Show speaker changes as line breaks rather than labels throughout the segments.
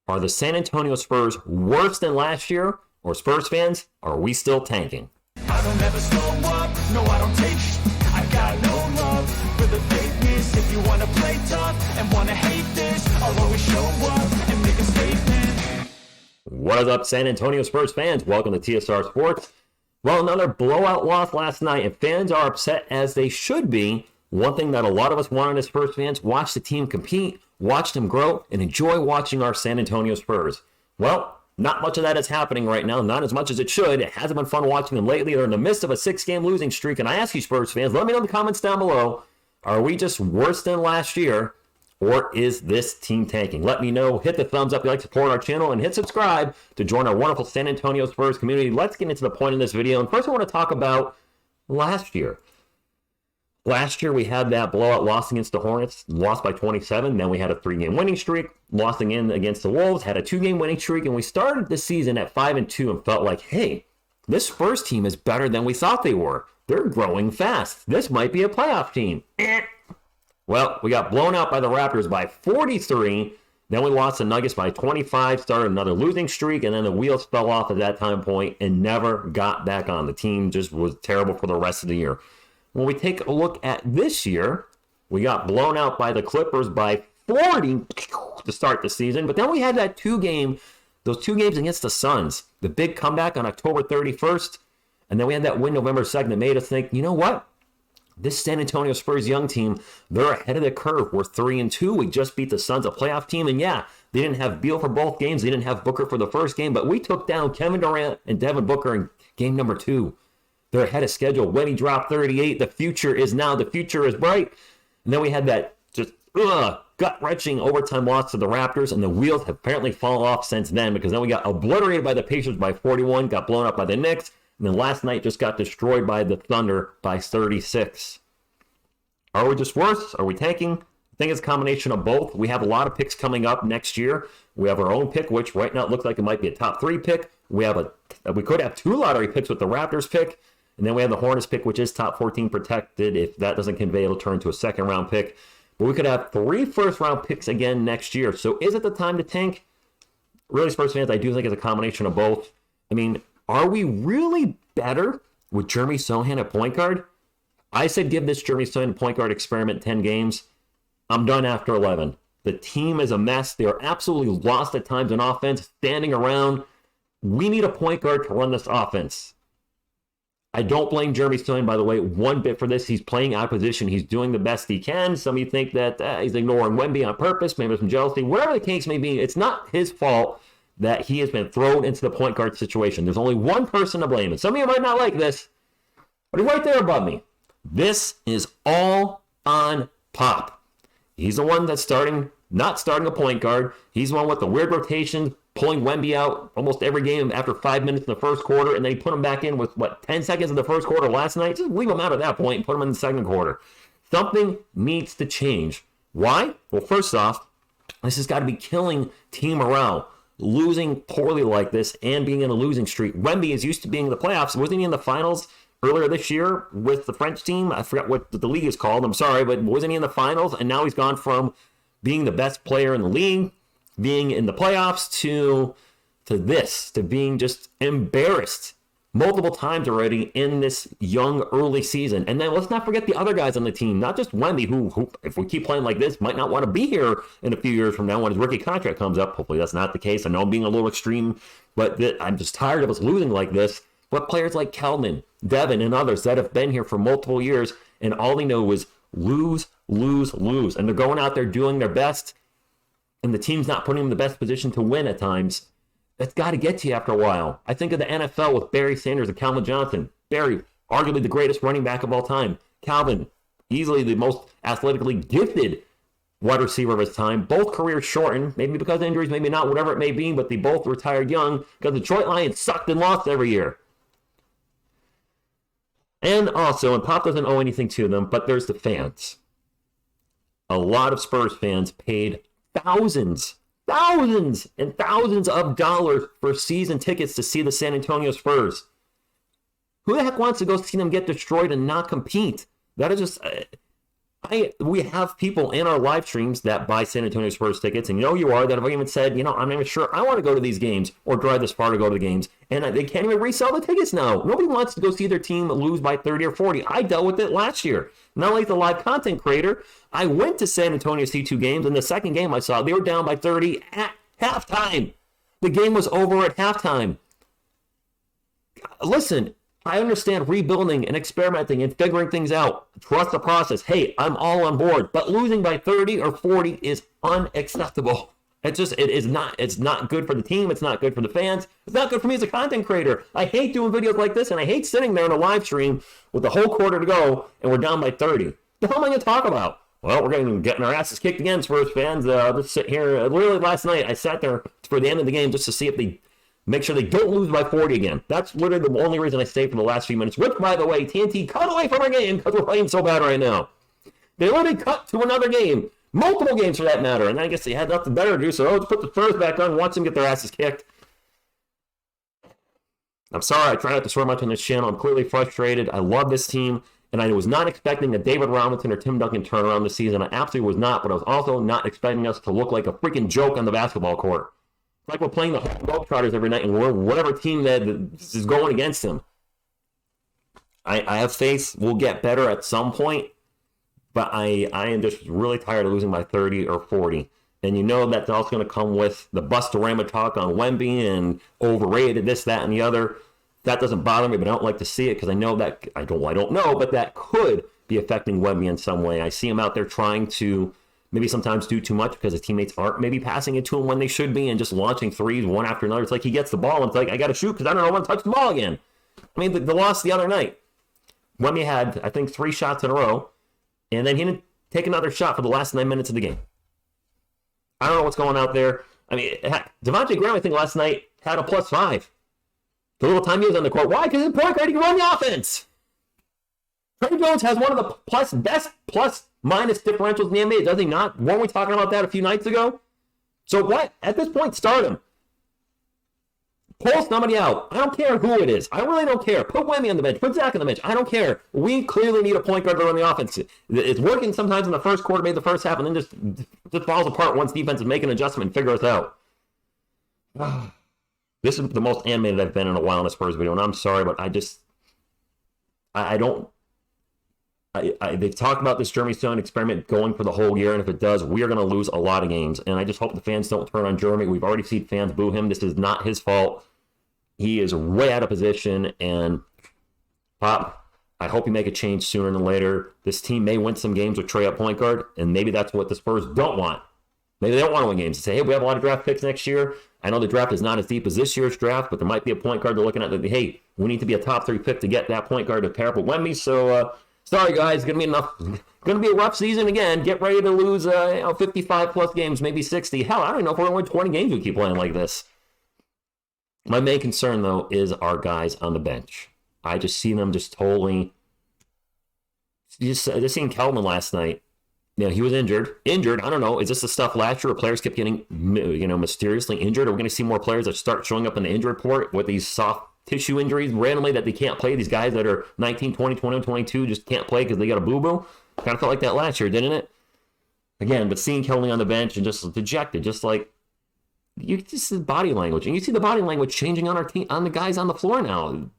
Are the San Antonio Spurs worse than last year? Or Spurs fans, are we still tanking?
I don't ever slow up, no I don't take I got no love for the fakeness. If you wanna play tough and wanna hate this, I'll always show up and make a statement.
What is up, San Antonio Spurs fans? Welcome to TSR Sports. Well, another blowout loss last night, and fans are upset as they should be. One thing that a lot of us wanted as Spurs fans, watch the team compete, watch them grow, and enjoy watching our San Antonio Spurs. Well, not much of that is happening right now, not as much as it should. It hasn't been fun watching them lately. They're in the midst of a 6-game losing streak, and I ask you, Spurs fans, let me know in the comments down below, are we just worse than last year, or is this team tanking? Let me know. Hit the thumbs up if you like to support our channel, and hit subscribe to join our wonderful San Antonio Spurs community. Let's get into the point of this video, and first I want to talk about last year. Last year, we had that blowout loss against the Hornets, lost by 27. Then we had a 3-game winning streak, lost again against the Wolves, had a 2-game winning streak, and we started the season at 5-2 and felt like, hey, this Spurs team is better than we thought they were. They're growing fast. This might be a playoff team. Well, we got blown out by the Raptors by 43. Then we lost the Nuggets by 25, started another losing streak, and then the wheels fell off at that time point and never got back on. The team just was terrible for the rest of the year. When we take a look at this year, we got blown out by the Clippers by 40 to start the season. But then we had those two games against the Suns, the big comeback on October 31st. And then we had that win November 2nd that made us think, you know what? This San Antonio Spurs young team, they're ahead of the curve. We're 3-2. We just beat the Suns, a playoff team. And yeah, they didn't have Beal for both games. They didn't have Booker for the first game. But we took down Kevin Durant and Devin Booker in game number 2. They're ahead of schedule. When he dropped 38, the future is now. The future is bright. And then we had that just gut-wrenching overtime loss to the Raptors, and the wheels have apparently fallen off since then, because then we got obliterated by the Pacers by 41, got blown up by the Knicks, and then last night just got destroyed by the Thunder by 36. Are we just worse? Are we tanking? I think it's a combination of both. We have a lot of picks coming up next year. We have our own pick, which right now it looks like it might be a top 3 pick. We could have 2 lottery picks with the Raptors pick. And then we have the Hornets pick, which is top 14 protected. If that doesn't convey, it'll turn to a second-round pick. But we could have 3 first-round picks again next year. So is it the time to tank? Really, Spurs fans, I do think it's a combination of both. I mean, are we really better with Jeremy Sohan at point guard? I said give this Jeremy Sohan point guard experiment 10 games. I'm done after 11. The team is a mess. They are absolutely lost at times in offense, standing around. We need a point guard to run this offense. I don't blame Jeremy Sohan, by the way, one bit for this. He's playing out of position. He's doing the best he can. Some of you think that he's ignoring Wemby on purpose, maybe some jealousy. Whatever the case may be, it's not his fault that he has been thrown into the point guard situation. There's only one person to blame, and some of you might not like this, but he's right there above me. This is all on Pop. He's the one that's not starting a point guard. He's the one with the weird rotations, pulling Wemby out almost every game after 5 minutes in the first quarter, and then he put him back in with, 10 seconds in the first quarter last night? Just leave him out at that point and put him in the second quarter. Something needs to change. Why? Well, first off, this has got to be killing team morale. Losing poorly like this and being in a losing streak. Wemby is used to being in the playoffs. Wasn't he in the finals earlier this year with the French team? I forgot what the league is called. I'm sorry, but wasn't he in the finals? And now he's gone from being the best player in the league, being in the playoffs, to being just embarrassed multiple times already in this young early season. And then let's not forget the other guys on the team, not just Wemby, who if we keep playing like this, might not want to be here in a few years from now when his rookie contract comes up. Hopefully that's not the case. I know I'm being a little extreme, but I'm just tired of us losing like this. But players like Keldon, Devin, and others that have been here for multiple years, and all they know is lose, lose, lose. And they're going out there doing their best, and the team's not putting them in the best position to win at times. That's got to get to you after a while. I think of the NFL with Barry Sanders and Calvin Johnson. Barry, arguably the greatest running back of all time. Calvin, easily the most athletically gifted wide receiver of his time. Both careers shortened, maybe because of injuries, maybe not, whatever it may be, but they both retired young because the Detroit Lions sucked and lost every year. And also, and Pop doesn't owe anything to them, but there's the fans. A lot of Spurs fans paid thousands and thousands of dollars for season tickets to see the San Antonio Spurs. Who the heck wants to go see them get destroyed and not compete? That is just, We have people in our live streams that buy San Antonio Spurs tickets, and you are, that have even said, I'm not even sure I want to go to these games or drive this far to go to the games. And they can't even resell the tickets now. Nobody wants to go see their team lose by 30 or 40. I dealt with it last year. Not like the live content creator. I went to San Antonio to see 2 games, and the second game I saw, they were down by 30 at halftime. The game was over at halftime. Listen, I understand rebuilding and experimenting and figuring things out. Trust the process. Hey, I'm all on board. But losing by 30 or 40 is unacceptable. It's not good for the team. It's not good for the fans. It's not good for me as a content creator. I hate doing videos like this, and I hate sitting there in a live stream with the whole quarter to go, and we're down by 30. The hell am I going to talk about? Well, we're going to get our asses kicked again, Spurs fans. Let's sit here. Literally last night, I sat there for the end of the game just to see if they make sure they don't lose by 40 again. That's literally the only reason I stayed for the last few minutes, which, by the way, TNT cut away from our game because we're playing so bad right now. They literally cut to another game, multiple games for that matter, and I guess they had nothing better to do, so let's put the Spurs back on and watch them get their asses kicked. I'm sorry, I try not to swear much on this channel. I'm clearly frustrated. I love this team, and I was not expecting a David Robinson or Tim Duncan turnaround this season. I absolutely was not, but I was also not expecting us to look like a freaking joke on the basketball court. Like we're playing the Globetrotters every night, and we're whatever team that is going against them. I have faith we'll get better at some point, but I am just really tired of losing by 30 or 40. And that's also going to come with the Bustorama talk on Wemby and overrated, this, that, and the other. That doesn't bother me, but I don't like to see it because I know that, I don't know, but that could be affecting Wemby in some way. I see him out there trying to maybe sometimes do too much because his teammates aren't maybe passing it to him when they should be and just launching threes one after another. It's like he gets the ball and it's like, I got to shoot because I don't know when to touch the ball again. I mean, the loss the other night, Wemby had, I think, 3 shots in a row, and then he didn't take another shot for the last 9 minutes of the game. I don't know what's going out there. I mean, Devontae Graham, I think, last night had a +5. The little time he was on the court. Why? Because he's a point guard, he can run the offense. Trey Jones has one of the best plus-minus differentials in the NBA, does he not? Weren't we talking about that a few nights ago? So what? At this point, start him. Pull somebody out. I don't care who it is. I really don't care. Put Wemby on the bench. Put Zach on the bench. I don't care. We clearly need a point guard to run the offense. It's working sometimes in the first quarter, maybe the first half, and then just falls apart once defense is making an adjustment and figure us out. This is the most animated I've been in a while in a Spurs video, and I'm sorry, but they've talked about this Jeremy Stone experiment going for the whole year, and if it does, we are going to lose a lot of games. And I just hope the fans don't turn on Jeremy. We've already seen fans boo him. This is not his fault. He is way out of position, and Pop, I hope you make a change sooner than later. This team may win some games with Trey at point guard, and maybe that's what the Spurs don't want. Maybe they don't want to win games. They say, hey, we have a lot of draft picks next year. I know the draft is not as deep as this year's draft, but there might be a point guard they're looking at that, hey, we need to be a top 3 pick to get that point guard to pair up with Wemby. So, sorry, guys. It's going to be a rough season again. Get ready to lose 55-plus games, maybe 60. Hell, I don't know if we're going to win 20 games we keep playing like this. My main concern, though, is our guys on the bench. I just see them just totally... Just seeing Kelvin last night. He was injured. I don't know. Is this the stuff last year where players kept getting, mysteriously injured? Are we going to see more players that start showing up in the injury report with these soft tissue injuries randomly that they can't play? These guys that are 19, 20, 21, 22 just can't play because they got a boo-boo? Kind of felt like that last year, didn't it? Again, but seeing Kelly on the bench and just dejected, just like, you just see body language. And you see the body language changing on our team, on the guys on the floor now.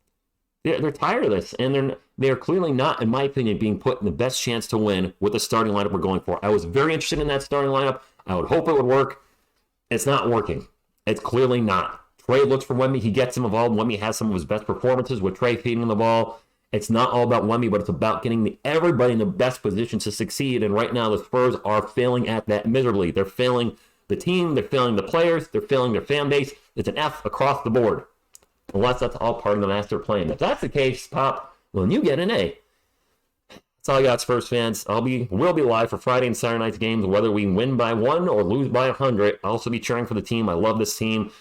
They're tired of this, and they're clearly not, in my opinion, being put in the best chance to win with the starting lineup we're going for. I was very interested in that starting lineup. I would hope it would work. It's not working. It's clearly not. Trey looks for Wemby. He gets him involved. Wemby has some of his best performances with Trey feeding him the ball. It's not all about Wemby, but it's about getting everybody in the best position to succeed. And right now, the Spurs are failing at that miserably. They're failing the team. They're failing the players. They're failing their fan base. It's an F across the board. Unless that's all part of the master plan. If that's the case, Pop, well, then you get an A. That's all I got, Spurs fans. We'll be live for Friday and Saturday night's games, whether we win by 1 or lose by 100. I'll also be cheering for the team. I love this team.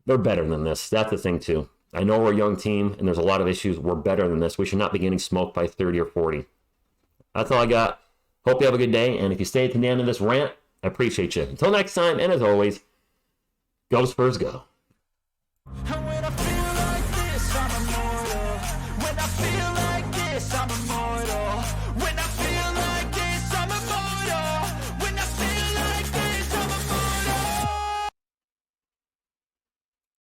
They're better than this. That's the thing, too. I know we're a young team, and there's a lot of issues. We're better than this. We should not be getting smoked by 30 or 40. That's all I got. Hope you have a good day, and if you stay to the end of this rant, I appreciate you. Until next time, and as always, go Spurs, go.